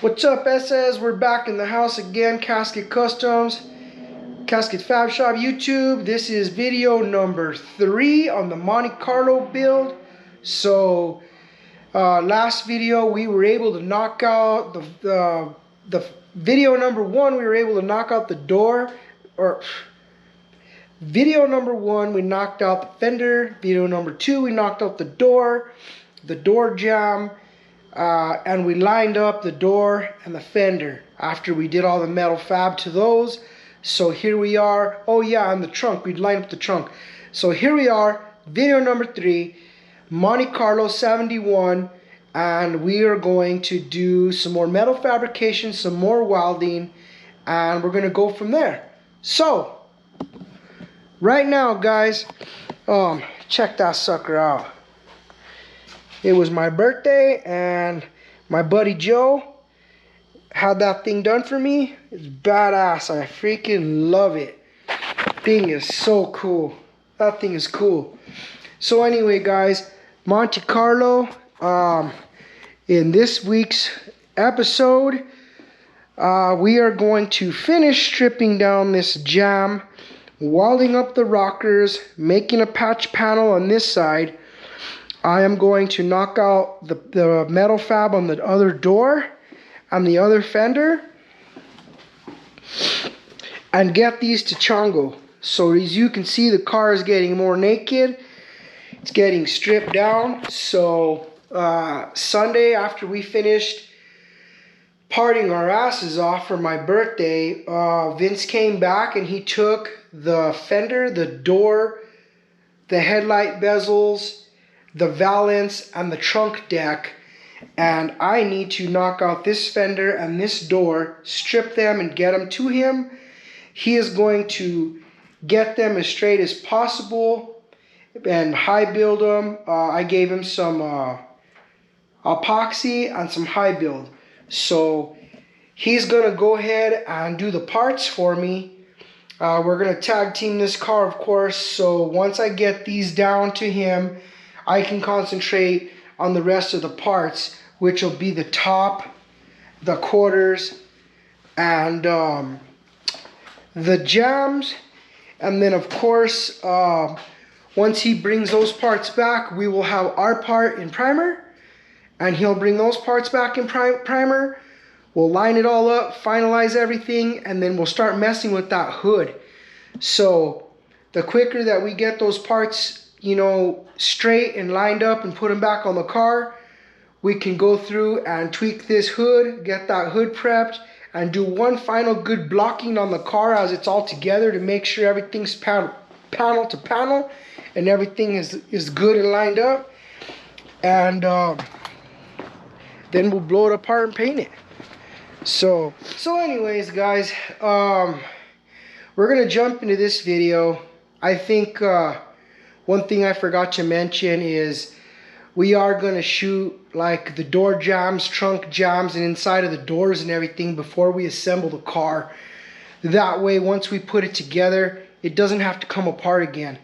What's up, SS? We're back in the house again. Casket Customs, Casket Fab Shop YouTube. This is video number 3 on the Monte Carlo build. So, last video we were able to knock out the video number 1. We were able to knock out the door, or video number 1 we knocked out the fender. Video number 2 we knocked out the door jamb. And we lined up the door and the fender after we did all the metal fab to those. So here we are. Oh yeah, and the trunk, we lined up the trunk. So here we are, video number 3, Monte Carlo 71, and we are going to do some more metal fabrication, some more welding, and we're going to go from there. So right now, guys, check that sucker out. It was my birthday, and my buddy Joe had that thing done for me. It's badass. I freaking love it. Thing is so cool. That thing is cool. So anyway, guys, Monte Carlo. In this week's episode, we are going to finish stripping down this jamb, welding up the rockers, making a patch panel on this side. I am going to knock out the metal fab on the other door and the other fender and get these to Chongo. So as you can see, the car is getting more naked. It's getting stripped down. So Sunday, after we finished partying our asses off for my birthday, Vince came back and he took the fender, the door, the headlight bezels, the valance, and the trunk deck, and I need to knock out this fender and this door, strip them and get them to him. He is going to get them as straight as possible and high build them. I gave him some epoxy and some high build, so he's gonna go ahead and do the parts for me. We're gonna tag team this car, of course, so once I get these down to him, I can concentrate on the rest of the parts, which will be the top, the quarters, and the jambs. And then, of course, once he brings those parts back, we will have our part in primer, and he'll bring those parts back in primer. We'll line it all up, finalize everything, and then we'll start messing with that hood. So the quicker that we get those parts, you know, straight and lined up and put them back on the car, we can go through and tweak this hood, get that hood prepped, and do one final good blocking on the car as it's all together to make sure everything's panel to panel and everything is good and lined up. And then we'll blow it apart and paint it. So anyways, guys, we're gonna jump into this video. I think one thing I forgot to mention is we are going to shoot like the door jambs, trunk jambs, and inside of the doors and everything before we assemble the car. That way, once we put it together, it doesn't have to come apart again.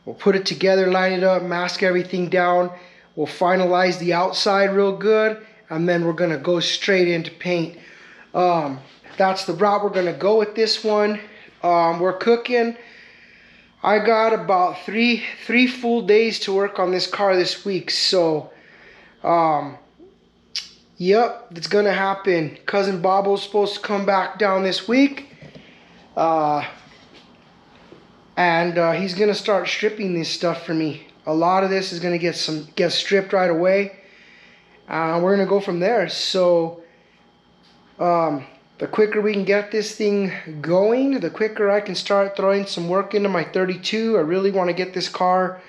We'll put it together, line it up, mask everything down. We'll finalize the outside real good, and then we're going to go straight into paint. That's the route we're going to go with this one. We're cooking. I got about three full days to work on this car this week, so yep, it's gonna happen. Cousin Bobo's supposed to come back down this week, and he's gonna start stripping this stuff for me. A lot of this is gonna get stripped right away, and we're gonna go from there. So the quicker we can get this thing going, the quicker I can start throwing some work into my 32. I really want to get this car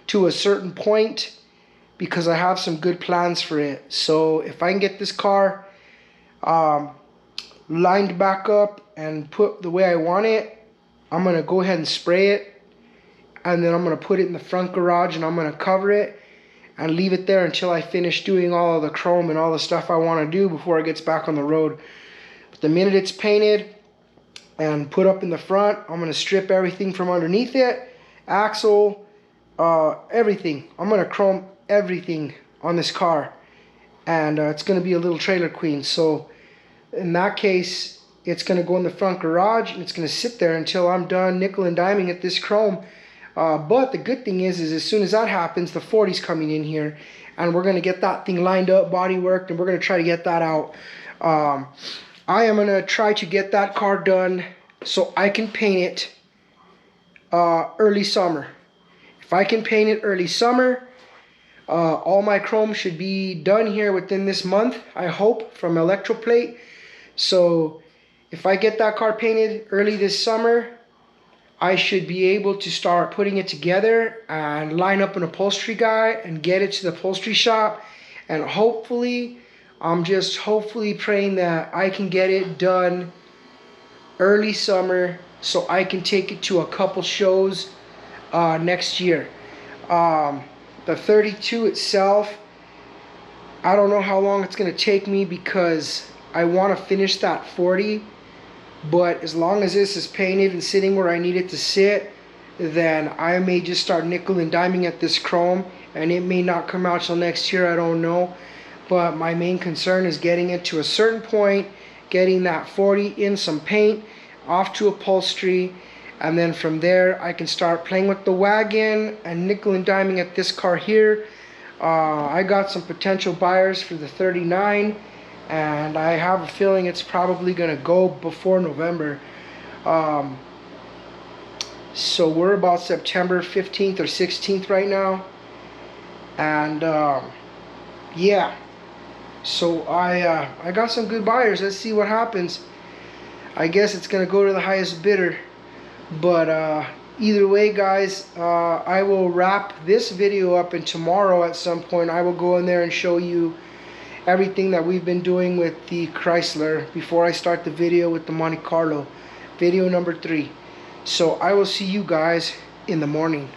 to a certain point because I have some good plans for it. So if I can get this car lined back up and put the way I want it, I'm going to go ahead and spray it. And then I'm going to put it in the front garage and I'm going to cover it and leave it there until I finish doing all of the chrome and all the stuff I want to do before it gets back on the road. The minute it's painted and put up in the front, I'm going to strip everything from underneath it, axle, everything. I'm going to chrome everything on this car, and it's going to be a little trailer queen. So in that case, it's going to go in the front garage and it's going to sit there until I'm done nickel and diming at this chrome. But the good thing is as soon as that happens, the 40's coming in here, and we're going to get that thing lined up, body worked, and we're going to try to get that out. I am going to try to get that car done so I can paint it early summer. If I can paint it early summer, all my chrome should be done here within this month, I hope, from electroplate. So if I get that car painted early this summer, I should be able to start putting it together and line up an upholstery guy and get it to the upholstery shop. And hopefully, I'm just hopefully praying that I can get it done early summer so I can take it to a couple shows next year. The 32 itself, I don't know how long it's going to take me because I want to finish that 40. But as long as this is painted and sitting where I need it to sit, then I may just start nickel and diming at this chrome, and it may not come out till next year, I don't know. But my main concern is getting it to a certain point, getting that 40 in some paint, off to upholstery, and then from there I can start playing with the wagon and nickel and diming at this car here. I got some potential buyers for the 39, and I have a feeling it's probably gonna go before November. So we're about September 15th or 16th right now, and yeah, so I got some good buyers. Let's see what happens. I guess it's gonna go to the highest bidder, but either way, guys, I will wrap this video up, and tomorrow at some point I will go in there and show you everything that we've been doing with the Chrysler before I start the video with the Monte Carlo, video number 3. So I will see you guys in the morning.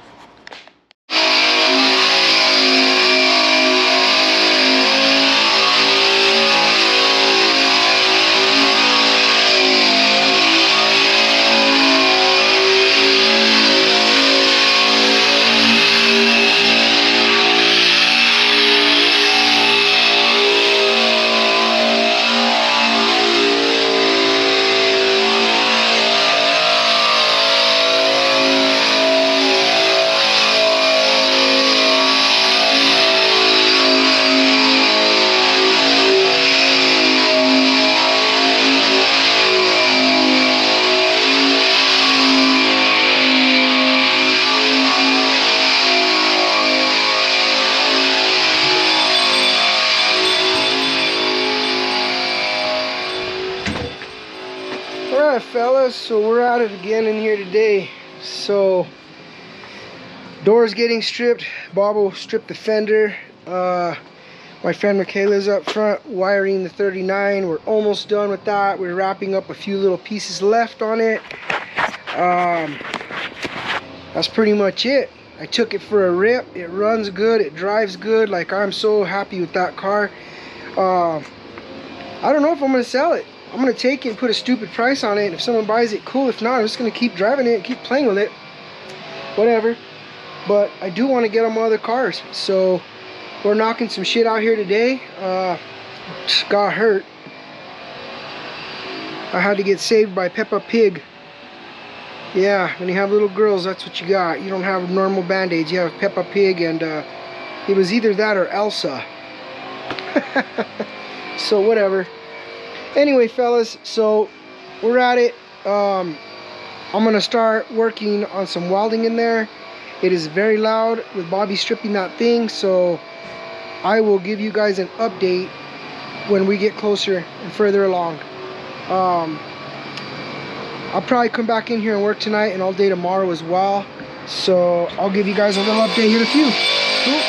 Alright fellas, so we're at it again in here today. So doors getting stripped. Bob will strip the fender. My friend Michaela's up front wiring the 39. We're almost done with that. We're wrapping up a few little pieces left on it. That's pretty much it. I took it for a rip. It runs good, it drives good. Like, I'm so happy with that car. I don't know if I'm gonna sell it. I'm gonna take it and put a stupid price on it, and if someone buys it, cool. If not, I'm just gonna keep driving it and keep playing with it, whatever. But I do want to get on my other cars, so we're knocking some shit out here today. Just got hurt. I had to get saved by Peppa Pig. Yeah, when you have little girls, that's what you got. You don't have normal band-aids, you have Peppa Pig, and it was either that or Elsa. So whatever. Anyway, fellas, so we're at it. I'm gonna start working on some welding in there. It is very loud with Bobby stripping that thing, so I will give you guys an update when we get closer and further along. I'll probably come back in here and work tonight and all day tomorrow as well, so I'll give you guys a little update here in a few. Cool.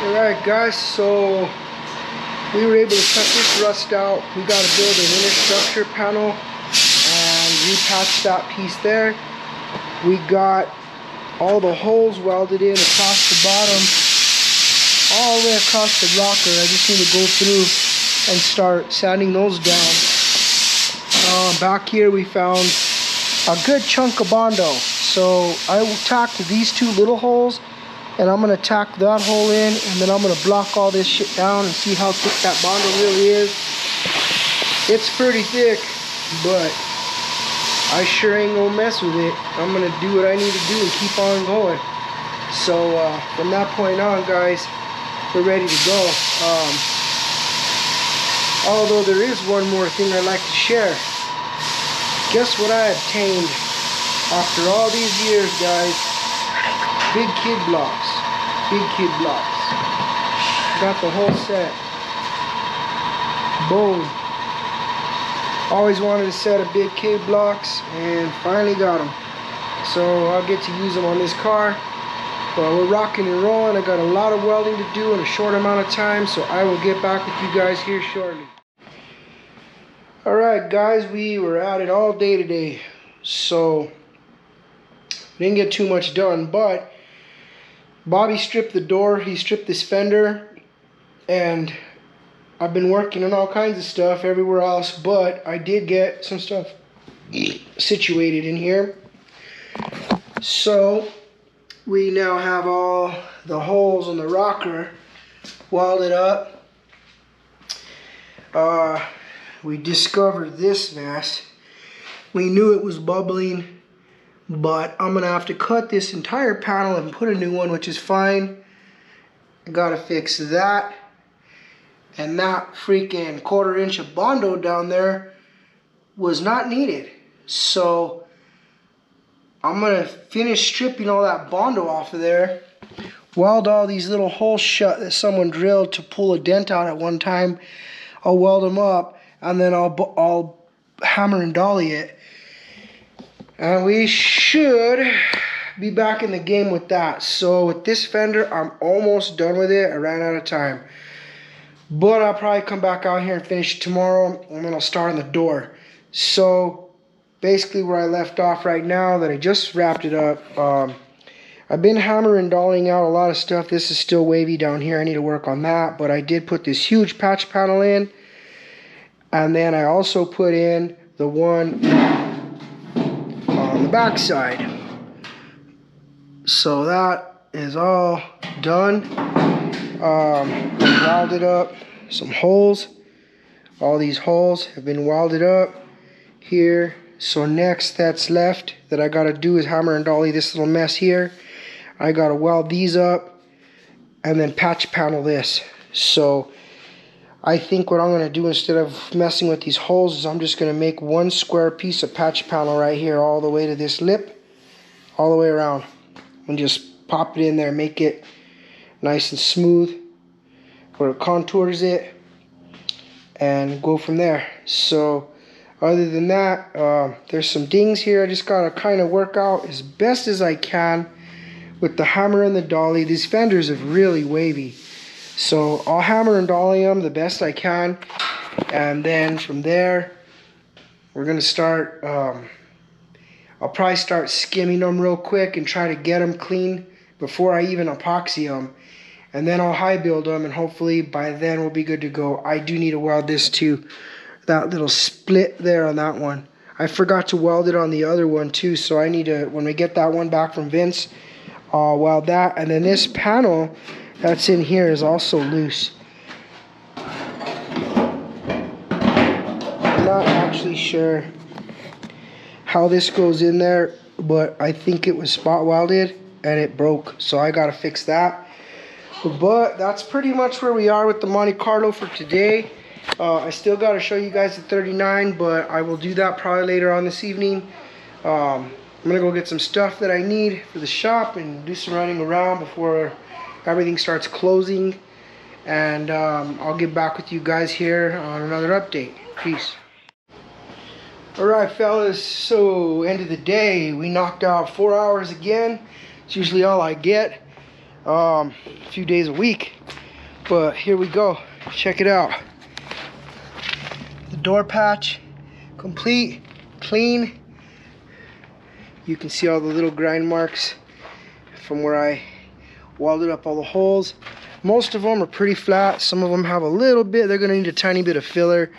Alright guys, so we were able to cut this rust out. We got to build an inner structure panel and repatch that piece there. We got all the holes welded in across the bottom, all the way across the rocker. I just need to go through and start sanding those down. Back here we found a good chunk of Bondo, so I will tack these two little holes And I'm gonna tack that hole in, and then I'm gonna block all this shit down and see how thick that Bondo really is. It's pretty thick, but I sure ain't gonna mess with it. I'm gonna do what I need to do and keep on going. So from that point on, guys, we're ready to go. Although there is one more thing I'd like to share. Guess what I obtained after all these years, guys? Big kid blocks. Big kid blocks. Got the whole set. Boom. Always wanted a set of big kid blocks and finally got them. So I'll get to use them on this car. But we're rocking and rolling. I got a lot of welding to do in a short amount of time, so I will get back with you guys here shortly. Alright guys, we were at it all day today, so didn't get too much done, but Bobby stripped the door, he stripped this fender, and I've been working on all kinds of stuff everywhere else, but I did get some stuff situated in here. So we now have all the holes on the rocker welded up. We discovered this mess. We knew it was bubbling, but I'm gonna have to cut this entire panel and put a new one, which is fine. I gotta fix that. And that freaking 1/4 inch of Bondo down there was not needed. So I'm gonna finish stripping all that Bondo off of there, weld all these little holes shut that someone drilled to pull a dent out at one time. I'll weld them up, and then I'll hammer and dolly it, and we should be back in the game with that. So with this fender, I'm almost done with it. I ran out of time, but I'll probably come back out here and finish it tomorrow, and then I'll start on the door. So basically where I left off right now, that I just wrapped it up, I've been hammering and dollying out a lot of stuff. This is still wavy down here. I need to work on that, but I did put this huge patch panel in. And then I also put in the one on the back side. So that is all done. Welded up some holes. All these holes have been welded up here. So next that's left that I gotta do is hammer and dolly this little mess here. I gotta weld these up and then patch panel this. So I think what I'm going to do, instead of messing with these holes, is I'm just going to make one square piece of patch panel right here all the way to this lip, all the way around, and just pop it in there, make it nice and smooth where it contours it, and go from there. So other than that, there's some dings here I just got to kind of work out as best as I can with the hammer and the dolly. These fenders are really wavy. So I'll hammer and dolly them the best I can, and then from there we're gonna start. I'll probably start skimming them real quick and try to get them clean before I even epoxy them, and then I'll high build them, and hopefully by then we'll be good to go. I do need to weld this too, that little split there on that one. I forgot to weld it on the other one too, so I need to, when we get that one back from Vince, I'll weld that. And then this panel that's in here is also loose. I'm not actually sure how this goes in there, but I think it was spot welded and it broke, so I gotta fix that. But that's pretty much where we are with the Monte Carlo for today. I still gotta show you guys the 39, but I will do that probably later on this evening. I'm gonna go get some stuff that I need for the shop and do some running around before everything starts closing, and I'll get back with you guys here on another update. Peace. Alright fellas, so end of the day, we knocked out 4 hours again. It's usually all I get, a few days a week, but here we go. Check it out. The door patch complete, clean. You can see all the little grind marks from where I welded up all the holes. Most of them are pretty flat. Some of them have a little bit. They're gonna need a tiny bit of filler,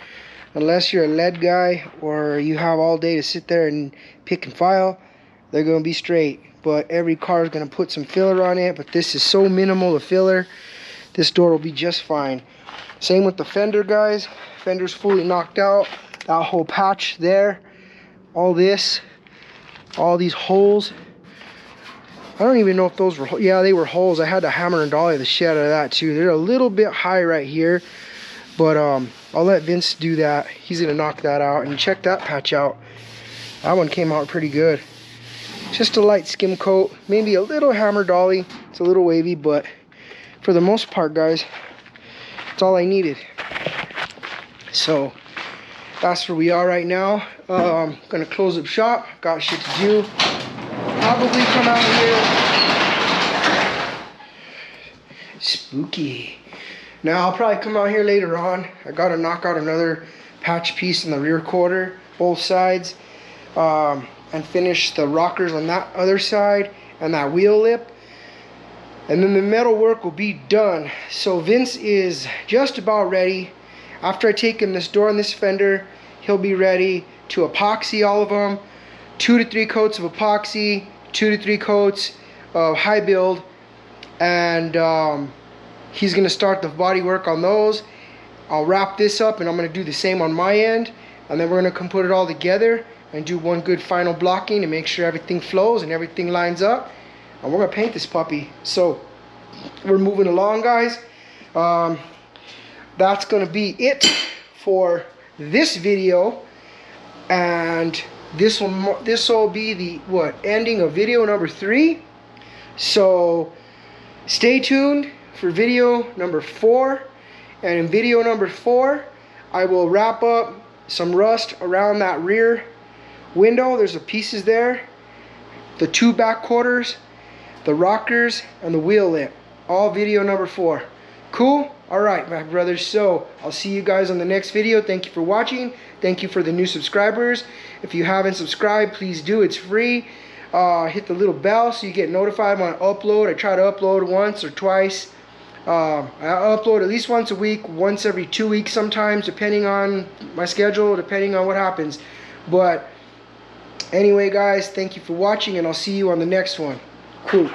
unless you're a lead guy or you have all day to sit there and pick and file. They're gonna be straight. but every car is going to put some filler on it. But this is so minimal of filler, this door will be just fine. Same with the fender, guys. Fender's fully knocked out. That whole patch there, all this, all these holes. I don't even know if those were, yeah, they were holes. I had to hammer and dolly the shit out of that too. They're a little bit high right here, but I'll let Vince do that. He's gonna knock that out. And check that patch out. That one came out pretty good. Just a light skim coat, maybe a little hammer dolly. It's a little wavy, but for the most part, guys, that's all I needed. So that's where we are right now. I'm gonna close up shop. Got shit to do. Probably come out here. Spooky. Now I'll probably come out here later on. I gotta knock out another patch piece in the rear quarter, both sides, and finish the rockers on that other side and that wheel lip. And then the metal work will be done. So Vince is just about ready. After I take him this door and this fender, he'll be ready to epoxy all of them. 2 to 3 coats of epoxy, 2 to 3 coats of high build, and he's gonna start the body work on those. I'll wrap this up and I'm gonna do the same on my end, and then we're gonna come put it all together and do one good final blocking to make sure everything flows and everything lines up, and we're gonna paint this puppy. So we're moving along, guys. That's gonna be it for this video, and this will be the ending of video number 3. So stay tuned for video number 4, and in video number 4 I will wrap up some rust around that rear window. There's the pieces there, the 2 back quarters, the rockers, and the wheel lip. All video number 4. Cool? Alright, my brothers, so I'll see you guys on the next video. Thank you for watching. Thank you for the new subscribers. If you haven't subscribed, please do. It's free. Hit the little bell so you get notified when I upload. I try to upload once or twice. I upload at least once a week, once every 2 weeks sometimes, depending on my schedule, depending on what happens. But anyway, guys, thank you for watching, and I'll see you on the next one. Cool.